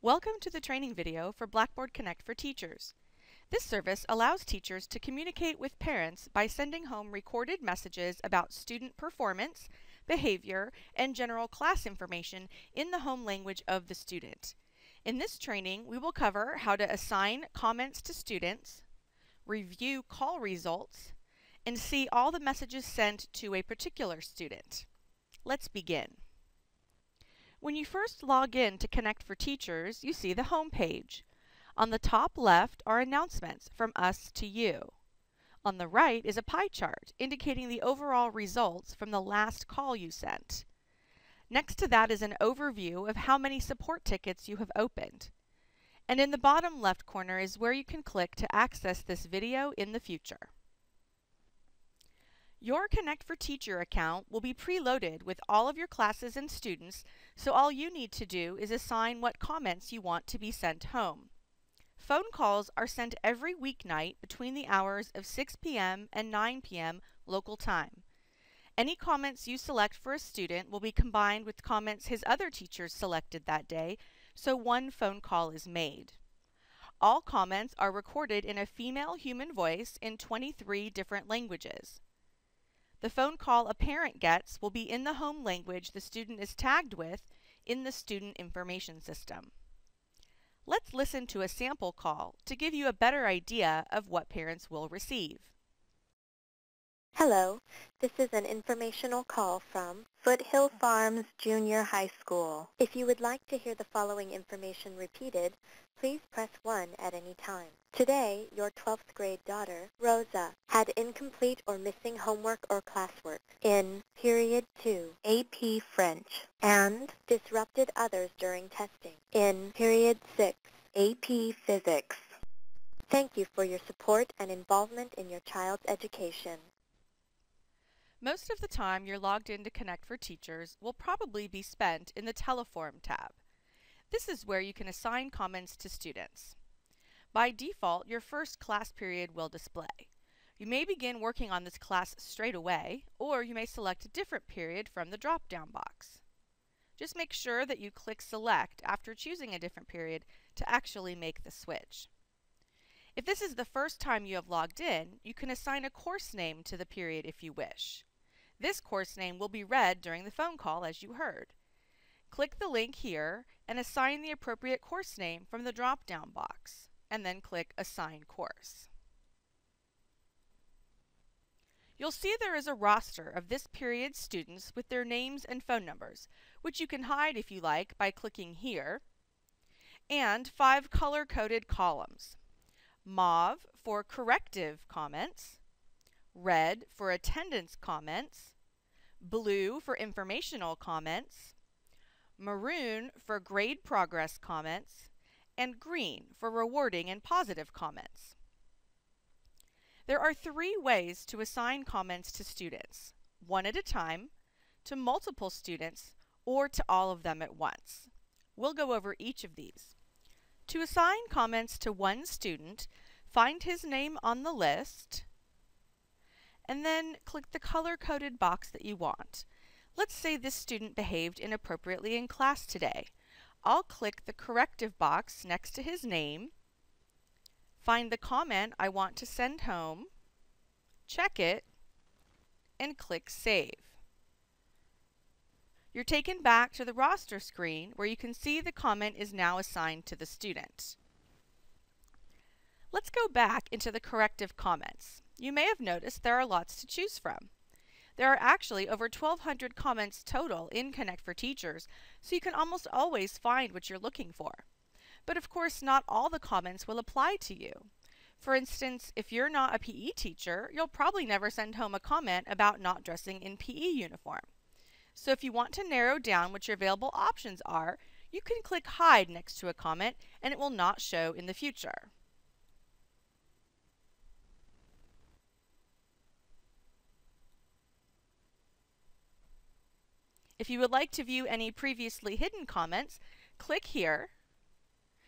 Welcome to the training video for Blackboard Connect for Teachers. This service allows teachers to communicate with parents by sending home recorded messages about student performance, behavior, and general class information in the home language of the student. In this training, we will cover how to assign comments to students, review call results, and see all the messages sent to a particular student. Let's begin. When you first log in to Connect for Teachers, you see the home page. On the top left are announcements from us to you. On the right is a pie chart indicating the overall results from the last call you sent. Next to that is an overview of how many support tickets you have opened. And in the bottom left corner is where you can click to access this video in the future. Your Connect for Teacher account will be preloaded with all of your classes and students, so all you need to do is assign what comments you want to be sent home. Phone calls are sent every weeknight between the hours of 6 p.m. and 9 p.m. local time. Any comments you select for a student will be combined with comments his other teachers selected that day, so one phone call is made. All comments are recorded in a female human voice in 23 different languages. The phone call a parent gets will be in the home language the student is tagged with in the student information system. Let's listen to a sample call to give you a better idea of what parents will receive. Hello, this is an informational call from Foothill Farms Junior High School. If you would like to hear the following information repeated, please press 1 at any time. Today, your 12th grade daughter, Rosa, had incomplete or missing homework or classwork in Period 2, AP French, and disrupted others during testing in Period 6, AP Physics. Thank you for your support and involvement in your child's education. Most of the time you're logged in to Connect for Teachers will probably be spent in the Teleform tab. This is where you can assign comments to students. By default, your first class period will display. You may begin working on this class straight away, or you may select a different period from the drop-down box. Just make sure that you click Select after choosing a different period to actually make the switch. If this is the first time you have logged in, you can assign a course name to the period if you wish. This course name will be read during the phone call as you heard. Click the link here and assign the appropriate course name from the drop-down box, and then click Assign Course. You'll see there is a roster of this period's students with their names and phone numbers, which you can hide if you like by clicking here, and 5 color-coded columns. Mauve for corrective comments, red for attendance comments, blue for informational comments, maroon for grade progress comments, and green for rewarding and positive comments. There are 3 ways to assign comments to students: one at a time, to multiple students, or to all of them at once. We'll go over each of these. To assign comments to one student, find his name on the list, and then click the color-coded box that you want. Let's say this student behaved inappropriately in class today. I'll click the corrective box next to his name, find the comment I want to send home, check it, and click Save. You're taken back to the roster screen where you can see the comment is now assigned to the student. Let's go back into the corrective comments. You may have noticed there are lots to choose from. There are actually over 1,200 comments total in Connect for Teachers, so you can almost always find what you're looking for. But of course, not all the comments will apply to you. For instance, if you're not a PE teacher, you'll probably never send home a comment about not dressing in PE uniform. So if you want to narrow down what your available options are, you can click Hide next to a comment and it will not show in the future. If you would like to view any previously hidden comments, click here,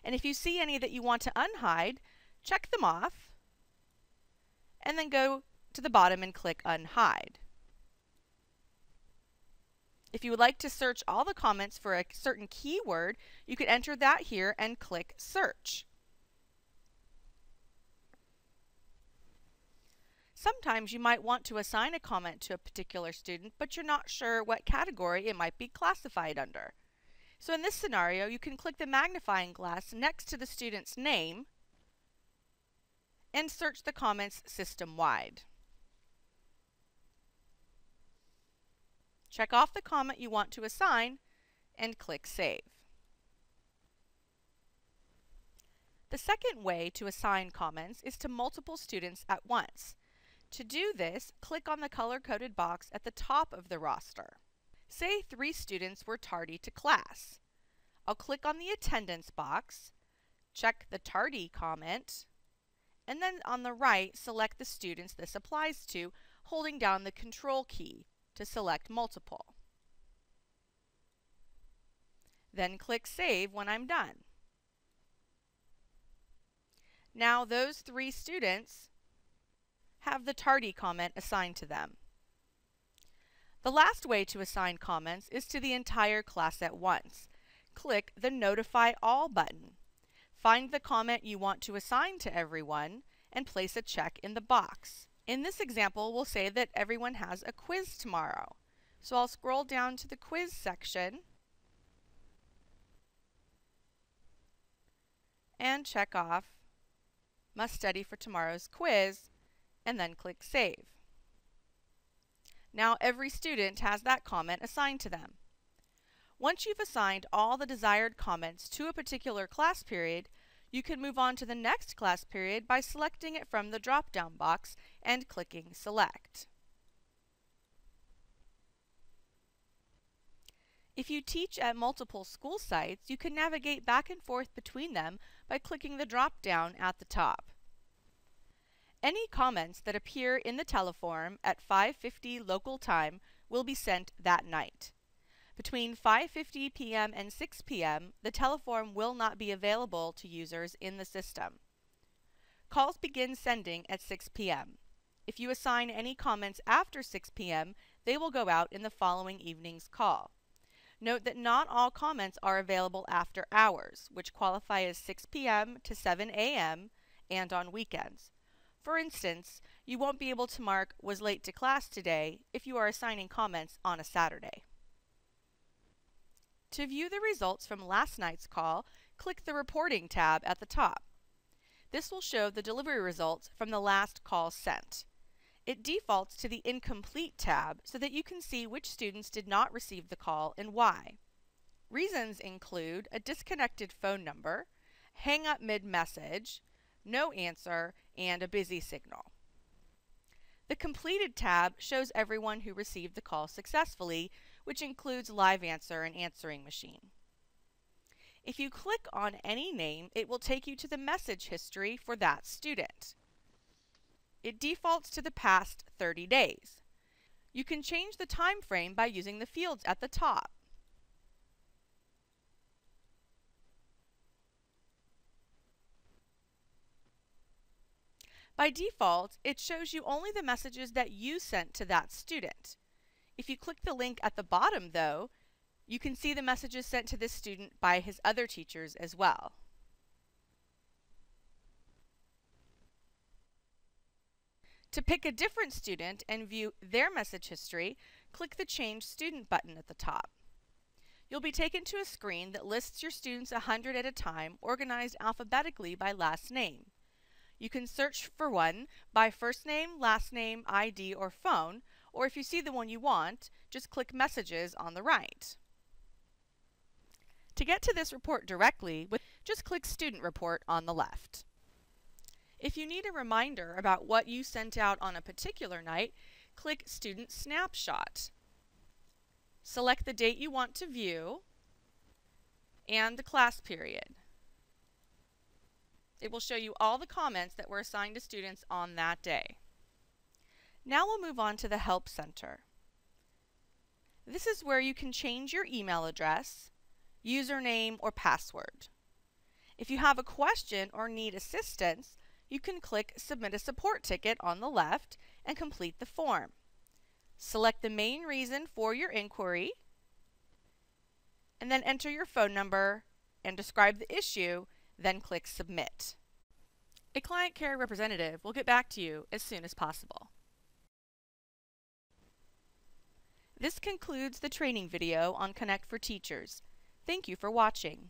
and if you see any that you want to unhide, check them off, and then go to the bottom and click Unhide. If you would like to search all the comments for a certain keyword, you can enter that here and click Search. Sometimes you might want to assign a comment to a particular student, but you're not sure what category it might be classified under. So in this scenario, you can click the magnifying glass next to the student's name and search the comments system-wide. Check off the comment you want to assign and click Save. The second way to assign comments is to multiple students at once. To do this, click on the color-coded box at the top of the roster. Say 3 students were tardy to class. I'll click on the attendance box, check the tardy comment, and then on the right, select the students this applies to, holding down the Control key to select multiple. Then click Save when I'm done. Now those 3 students have the tardy comment assigned to them. The last way to assign comments is to the entire class at once. Click the Notify All button. Find the comment you want to assign to everyone and place a check in the box. In this example, we'll say that everyone has a quiz tomorrow. So I'll scroll down to the quiz section and check off Must Study for Tomorrow's Quiz, and then click Save. Now every student has that comment assigned to them. Once you've assigned all the desired comments to a particular class period, you can move on to the next class period by selecting it from the drop-down box and clicking Select. If you teach at multiple school sites, you can navigate back and forth between them by clicking the drop-down at the top. Any comments that appear in the teleform at 5:50 local time will be sent that night. Between 5:50 p.m. and 6 p.m., the teleform will not be available to users in the system. Calls begin sending at 6 p.m. If you assign any comments after 6 p.m., they will go out in the following evening's call. Note that not all comments are available after hours, which qualify as 6 p.m. to 7 a.m. and on weekends. For instance, you won't be able to mark "was late to class today" if you are assigning comments on a Saturday. To view the results from last night's call, click the Reporting tab at the top. This will show the delivery results from the last call sent. It defaults to the Incomplete tab so that you can see which students did not receive the call and why. Reasons include a disconnected phone number, hang up mid-message, no answer, and a busy signal. The Completed tab shows everyone who received the call successfully, which includes live answer and answering machine. If you click on any name, it will take you to the message history for that student. It defaults to the past 30 days. You can change the time frame by using the fields at the top. By default, it shows you only the messages that you sent to that student. If you click the link at the bottom, though, you can see the messages sent to this student by his other teachers as well. To pick a different student and view their message history, click the Change Student button at the top. You'll be taken to a screen that lists your students 100 at a time, organized alphabetically by last name. You can search for one by first name, last name, ID, or phone, or if you see the one you want, just click Messages on the right. To get to this report directly, just click Student Report on the left. If you need a reminder about what you sent out on a particular night, click Student Snapshot. Select the date you want to view and the class period. It will show you all the comments that were assigned to students on that day. Now we'll move on to the Help Center. This is where you can change your email address, username, or password. If you have a question or need assistance, you can click Submit a Support Ticket on the left and complete the form. Select the main reason for your inquiry, and then enter your phone number and describe the issue, then click Submit. A client care representative will get back to you as soon as possible. This concludes the training video on Connect for Teachers. Thank you for watching.